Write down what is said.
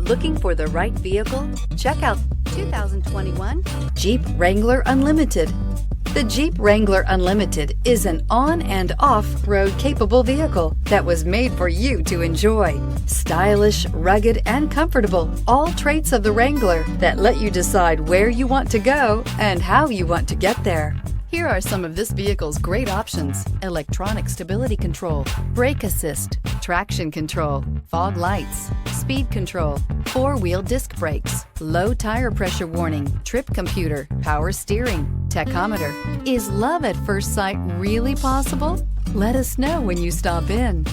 Looking for the right vehicle? Check out 2021 Jeep Wrangler Unlimited. The Jeep Wrangler Unlimited is an on- and off-road capable vehicle that was made for you to enjoy. Stylish, rugged, and comfortable, all traits of the Wrangler that let you decide where you want to go and how you want to get there. Here are some of this vehicle's great options: electronic stability control, brake assist, traction control, fog lights, speed control, four-wheel disc brakes, low tire pressure warning, trip computer, power steering, tachometer. Is love at first sight really possible? Let us know when you stop in.